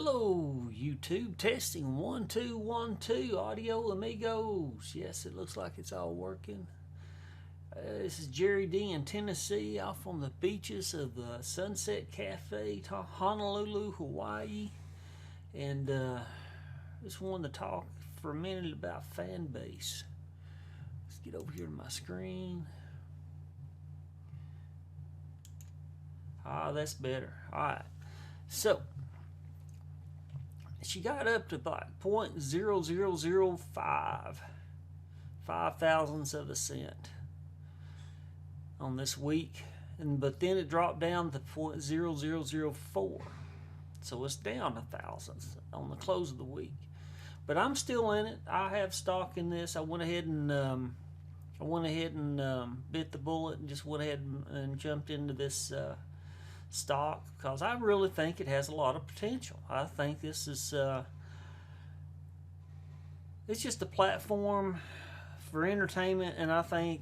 Hello, YouTube. Testing 1 2 1 2. Audio amigos. Yes, it looks like it's all working. This is Jerry D in Tennessee, off on the beaches of the Sunset Cafe, Honolulu, Hawaii. And just wanted to talk for a minute about FANBASE. Let's get over here to my screen. Ah, that's better. All right. So, she got up to like 0.0005, 0.005 of a cent on this week, but then it dropped down to 0.0004, so it's down 1,000 on the close of the week. But I'm still in it. I have stock in this. I went ahead and bit the bullet and just went ahead and jumped into this stock because I really think it has a lot of potential. I think this is it's just a platform for entertainment, and I think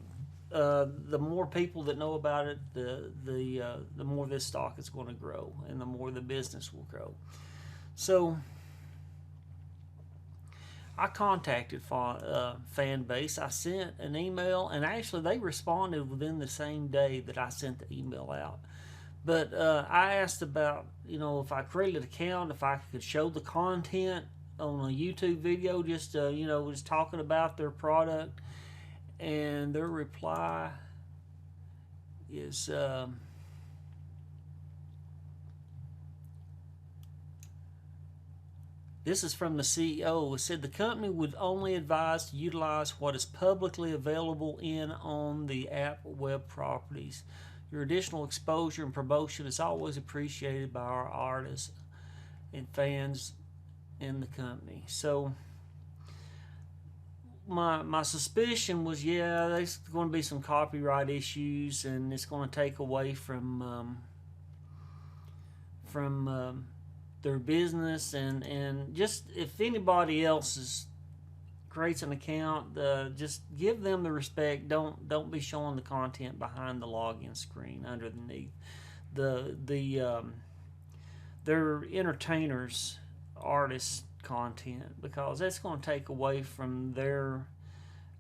the more people that know about it, the more this stock is going to grow, and the more the business will grow. So I contacted FANBASE. I sent an email, and actually they responded within the same day that I sent the email out. But I asked about, if I created an account, if I could show the content on a YouTube video, just, just talking about their product. And their reply is, this is from the CEO. It said the company would only advise to utilize what is publicly available on the app web properties. Your additional exposure and promotion is always appreciated by our artists and fans in the company. So my suspicion was, there's going to be some copyright issues, and it's going to take away from their business, and just if anybody else creates an account, just give them the respect. Don't be showing the content behind the login screen underneath. Their entertainers, artists content, because that's going to take away from their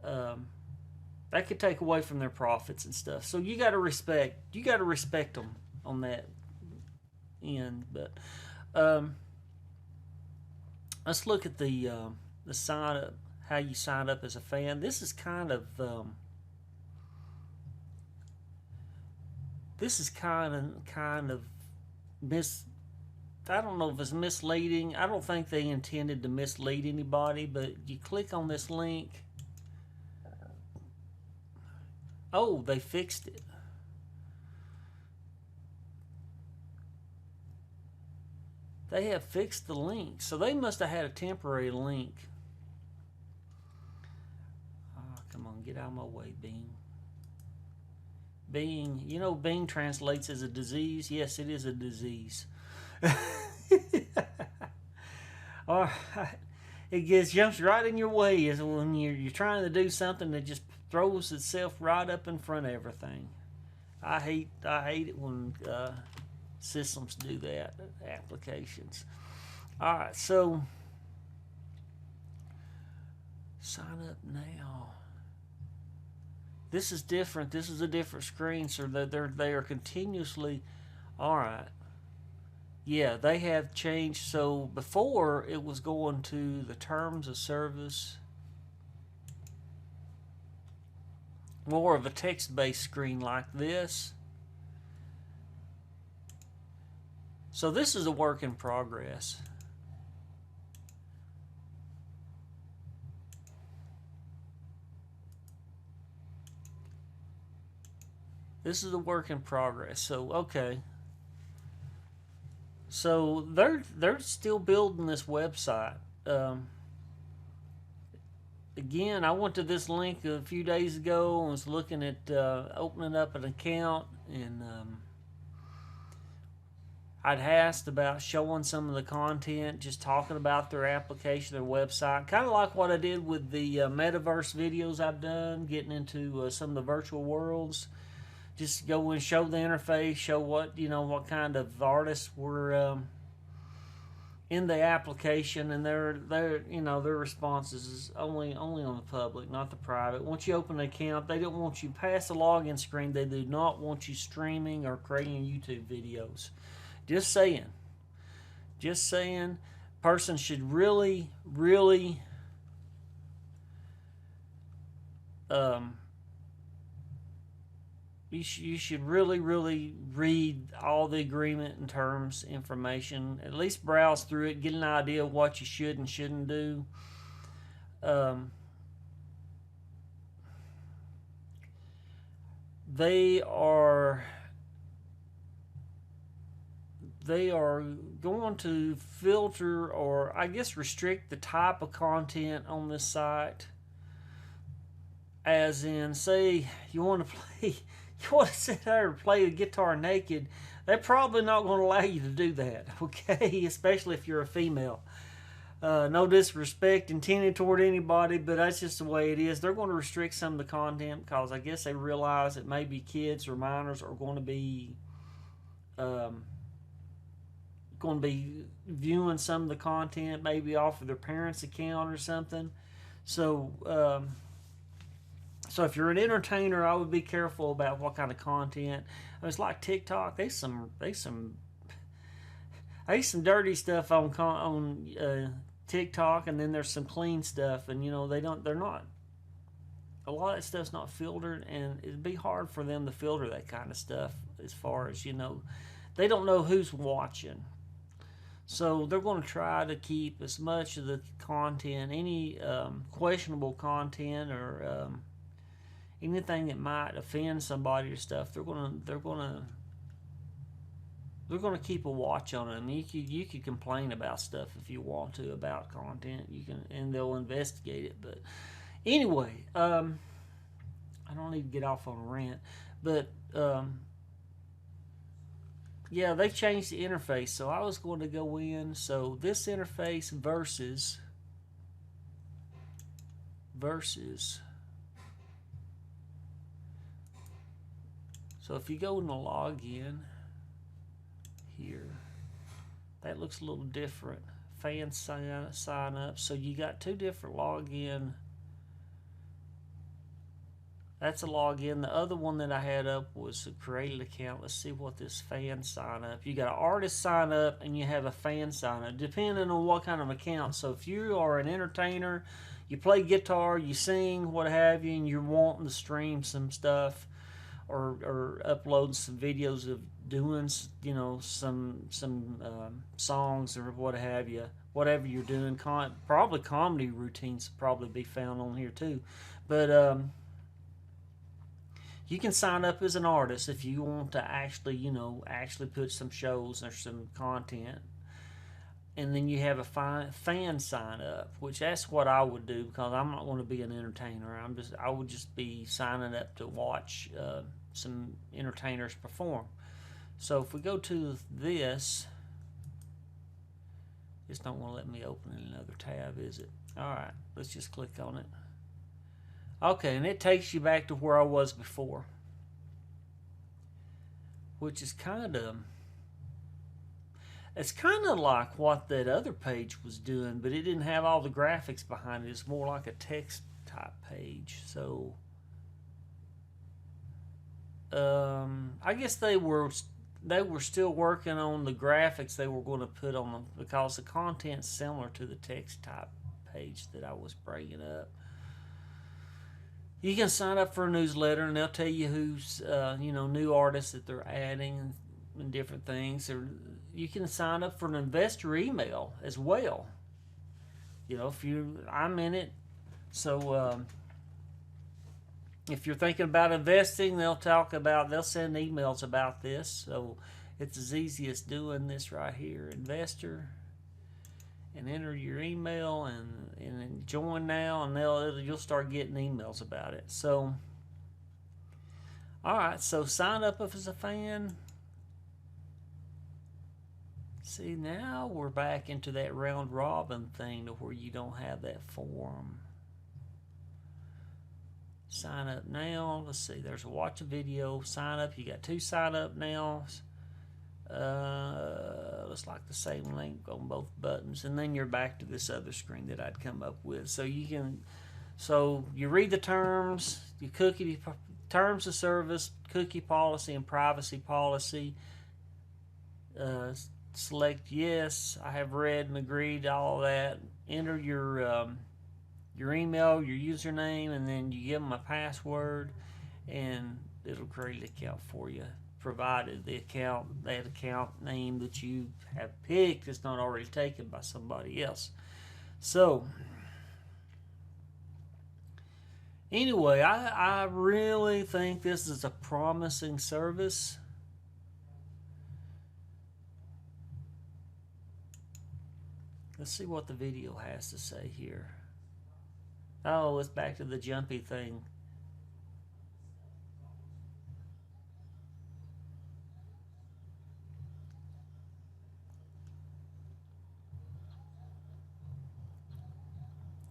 that could take away from their profits and stuff. So you got to respect them on that end. But let's look at the sign up. How you sign up as a fan. This is kind of I don't know if it's misleading. I don't think they intended to mislead anybody, but you click on this link. Oh, they fixed it. They have fixed the link, so they must have had a temporary link. Come on, get out of my way, Bing. Bing, Bing translates as a disease. Yes, it is a disease. All right. It jumps right in your way is when you're trying to do something that just throws itself right up in front of everything. I hate it when systems do that, applications. All right, so sign up now. This is different. This is a different screen, so they are continuously. All right. Yeah, they have changed. So before it was going to the terms of service, more of a text-based screen like this. So this is a work in progress. This is a work in progress. So okay. So they're still building this website. Again, I went to this link a few days ago and was looking at opening up an account, and I'd asked about showing some of the content, just talking about their application, their website, kind of like what I did with the metaverse videos I've done, getting into some of the virtual worlds. Just go and show the interface, show what kind of artists we're in the application, and their you know, their responses is only on the public, not the private. Once you open an account, they don't want you past the login screen. They do not want you streaming or creating YouTube videos. Just saying. Just saying. Person should really you should really read all the agreement and terms information. At least browse through it, get an idea of what you should and shouldn't do. They are going to filter, or I guess restrict, the type of content on this site. As in, say you want to sit there and play the guitar naked, they're probably not going to allow you to do that, okay? Especially if you're a female. No disrespect intended toward anybody, but that's just the way it is. They're going to restrict some of the content because I guess they realize that maybe kids or minors are going to be viewing some of the content, maybe off of their parents' account or something. So if you're an entertainer, I would be careful about what kind of content. It's like TikTok. There's some dirty stuff on TikTok, and then there's some clean stuff, and you know, they're not. A lot of that stuff's not filtered, and it'd be hard for them to filter that kind of stuff. As far as, you know, they don't know who's watching, so they're going to try to keep as much of the content, any questionable content or anything that might offend somebody or stuff. They're gonna keep a watch on it. I mean, you could complain about stuff if you want to about content. You can, and they'll investigate it. But anyway, I don't need to get off on a rant, but yeah, they've changed the interface. So I was going to go in. So this interface versus. So if you go in the login here, that looks a little different. Fan sign up. So you got two different login. That's a login. The other one that I had up was a created account. Let's see what this fan sign up. You got an artist sign up and you have a fan sign up, depending on what kind of account. So if you are an entertainer, you play guitar, you sing, what have you, and you're wanting to stream some stuff, or upload some videos of doing, you know, some songs or what have you, whatever you're doing. Probably comedy routines probably be found on here too, but you can sign up as an artist if you want to actually, you know, put some shows or some content. And then you have a fan sign up, which that's what I would do, because I'm not going to be an entertainer. I would just be signing up to watch some entertainers perform. So if we go to this, it's not going to let me open another tab, is it? All right, let's just click on it. Okay, and it takes you back to where I was before, which is it's kind of like what that other page was doing, but it didn't have all the graphics behind it. It's more like a text type page. So I guess they were still working on the graphics they were going to put on them, because the content's similar to the text type page that I was bringing up. You can sign up for a newsletter, and they'll tell you who's you know, new artists that they're adding and different things. Or you can sign up for an investor email as well. You know, I'm in it, so if you're thinking about investing, they'll send emails about this. So it's as easy as doing this right here, investor, and enter your email and join now, and you'll start getting emails about it. So, all right, so sign up as a fan. See, now we're back into that round robin thing to where you don't have that form. Sign up now. Let's see, there's a watch a video, sign up. You got two sign up nows. Looks like the same link on both buttons, and then you're back to this other screen that I'd come up with. So you read the terms, your cookie terms of service, cookie policy, and privacy policy. Select yes. I have read and agreed to all that. Enter your email, your username, and then you give them a password, and it'll create an account for you, provided that account name that you have picked is not already taken by somebody else. So anyway, I really think this is a promising service. Let's see what the video has to say here. Oh, it's back to the jumpy thing.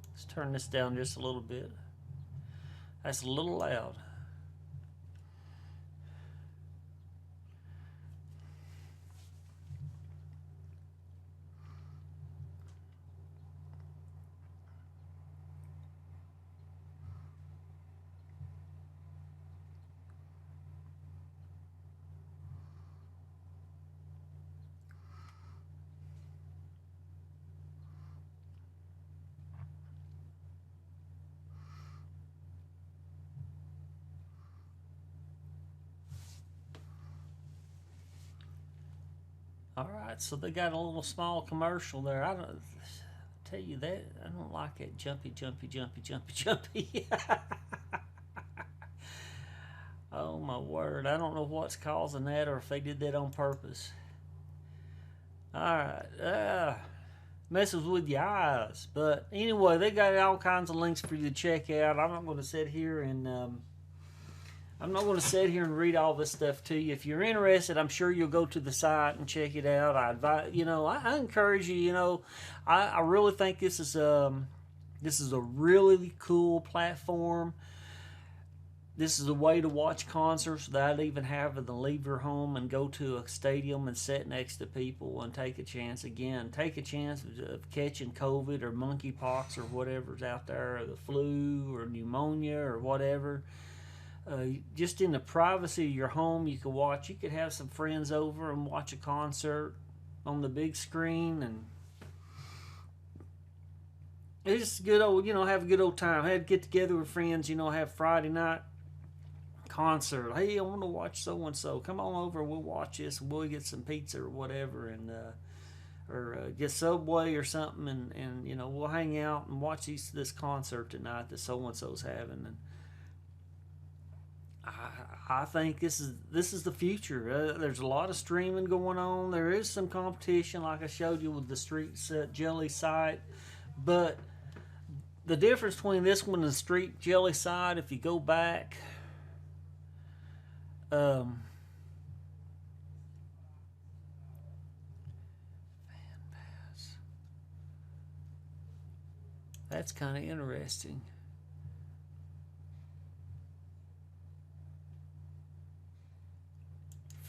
Let's turn this down just a little bit. That's a little loud. All right, so they got a little small commercial there. I don't tell you that I don't like that jumpy. Oh my word! I don't know what's causing that, or if they did that on purpose. All right, messes with your eyes. But anyway, they got all kinds of links for you to check out. I'm not going to sit here and read all this stuff to you. If you're interested, I'm sure you'll go to the site and check it out. I encourage you. I really think this is a really cool platform. This is a way to watch concerts without even having to leave your home and go to a stadium and sit next to people and take a chance of catching COVID or monkeypox or whatever's out there, or the flu or pneumonia or whatever. Just in the privacy of your home, you could have some friends over and watch a concert on the big screen, and it's just good old, have a good old time. I had to get together with friends, have Friday night concert. Hey, I want to watch so and so. Come on over, we'll watch this, and we'll get some pizza or whatever, and or get Subway or something, and we'll hang out and watch this concert tonight that so and so's having. And I think this is the future. There's a lot of streaming going on. There is some competition, like I showed you with the Street Jelly site, but the difference between this one and the Street Jelly site, if you go back, FANBASE. That's kind of interesting.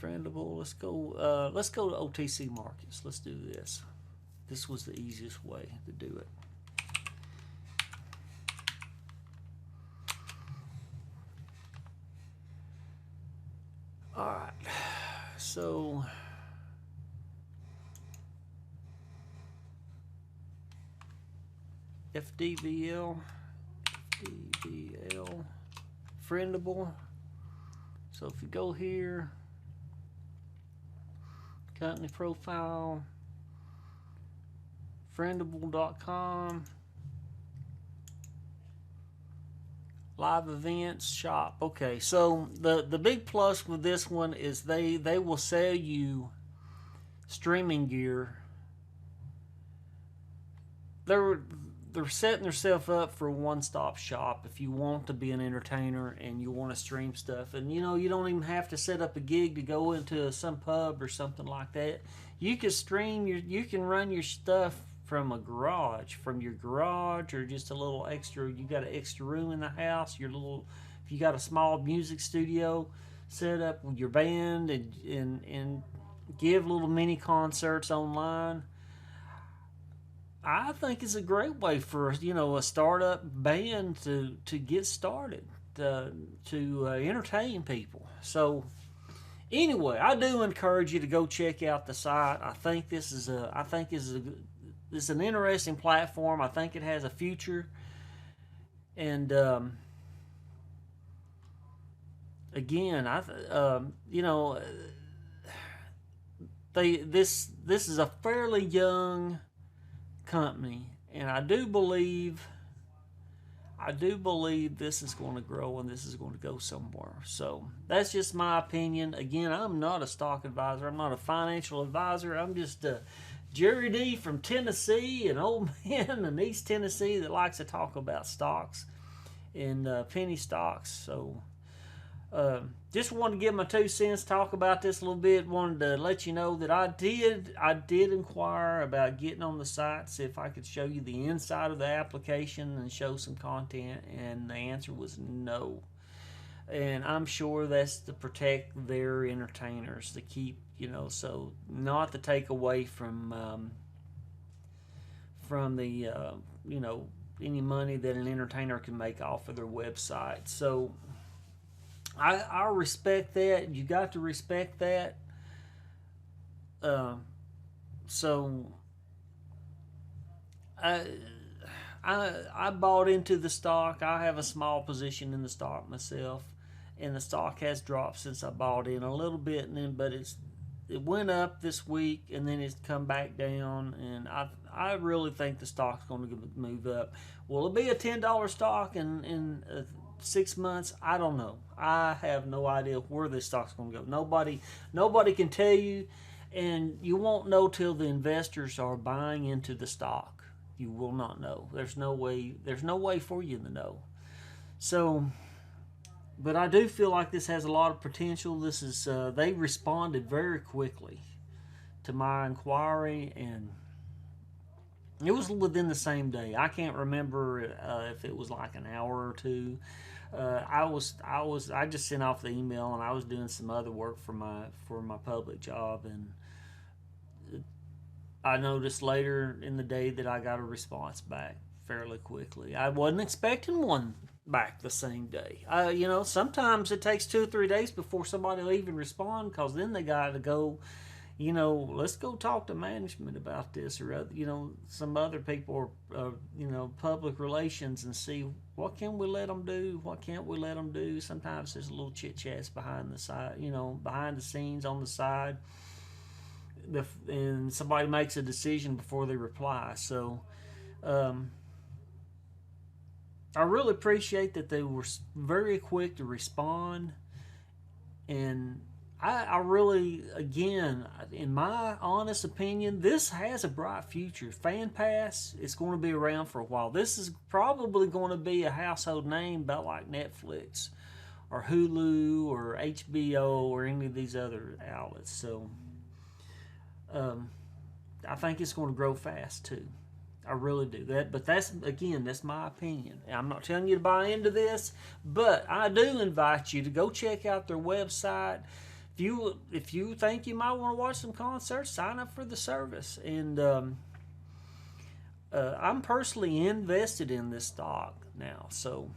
Friendable. Let's go to OTC markets. Let's do this. This was the easiest way to do it. All right. So FDBL, Friendable. So if you go here, company profile, friendable.com, live events, shop. Okay, so the big plus with this one is they will sell you streaming gear. They're setting themselves up for a one-stop shop if you want to be an entertainer and you want to stream stuff. And you don't even have to set up a gig to go into some pub or something like that. You can stream you can run your stuff from your garage, or just a little extra. You got an extra room in the house. If you got a small music studio set up with your band and give little mini concerts online. I think it's a great way for a startup band to get started, to entertain people. So anyway, I do encourage you to go check out the site. I think this is an interesting platform. I think it has a future, and again, this is a fairly young company, and I do believe this is going to grow and this is going to go somewhere. So that's just my opinion. Again, I'm not a stock advisor. I'm not a financial advisor. I'm just Jerry D from Tennessee, an old man in East Tennessee that likes to talk about stocks and penny stocks. So just wanted to give my 2 cents, talk about this a little bit. Wanted to let you know that I did inquire about getting on the site, see if I could show you the inside of the application and show some content, and the answer was no. And I'm sure that's to protect their entertainers, to keep, so not to take away from the any money that an entertainer can make off of their website. So I respect that. You got to respect that. So I bought into the stock. I have a small position in the stock myself, and the stock has dropped since I bought in a little bit, but it went up this week and then it's come back down, and I really think the stock's going to move up. Will it be a $10 stock in 6 months? I don't know. I have no idea where this stock's going to go. Nobody can tell you, and you won't know till the investors are buying into the stock. You will not know. There's no way for you to know. So, but I do feel like this has a lot of potential. This is they responded very quickly to my inquiry, and it was within the same day. I can't remember if it was like an hour or two. I just sent off the email, and I was doing some other work for my public job, and I noticed later in the day that I got a response back fairly quickly. I wasn't expecting one back the same day. Sometimes it takes 2 or 3 days before somebody will even respond, because then they got to go, let's go talk to management about this, or some other people, or public relations, and see what can we let them do, what can't we let them do. Sometimes there's a little chit chats behind the side, behind the scenes on the side, and somebody makes a decision before they reply. So I really appreciate that they were very quick to respond, and I really, again, in my honest opinion, this has a bright future. FanBase is going to be around for a while. This is probably going to be a household name, about like Netflix or Hulu or HBO or any of these other outlets. So I think it's going to grow fast too. I really do that, but that's my opinion. I'm not telling you to buy into this, but I do invite you to go check out their website. If you think you might want to watch some concerts, sign up for the service. And I'm personally invested in this stock now, so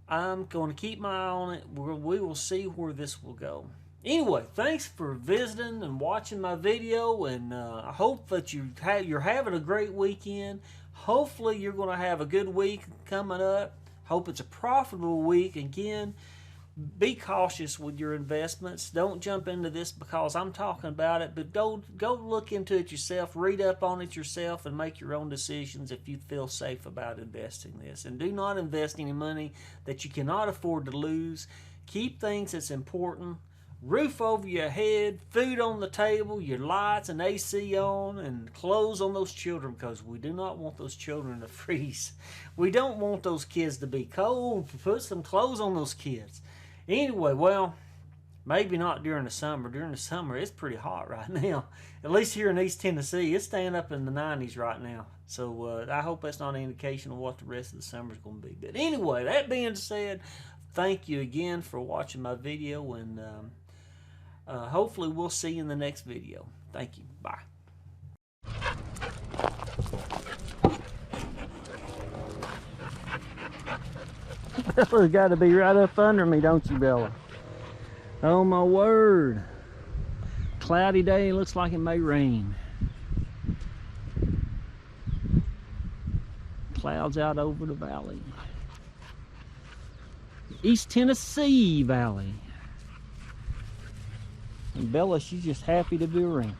I'm going to keep my eye on it. We will see where this will go. Anyway, thanks for visiting and watching my video, and I hope that you're having a great weekend. Hopefully you're going to have a good week coming up. Hope it's a profitable week. Again, be cautious with your investments. Don't jump into this because I'm talking about it, but go look into it yourself, read up on it yourself, and make your own decisions if you feel safe about investing this. And do not invest any money that you cannot afford to lose. Keep things that's important. Roof over your head, food on the table, your lights and AC on, and clothes on those children, because we do not want those children to freeze. We don't want those kids to be cold. Put some clothes on those kids. Anyway, well, maybe not during the summer. During the summer, it's pretty hot right now. At least here in East Tennessee, it's staying up in the 90s right now. So I hope that's not an indication of what the rest of the summer is going to be. But anyway, that being said, thank you again for watching my video, and hopefully we'll see you in the next video. Thank you. Bye. Bella's got to be right up under me, don't you, Bella? Oh my word. Cloudy day, looks like it may rain. Clouds out over the valley. East Tennessee Valley. And Bella, she's just happy to be around.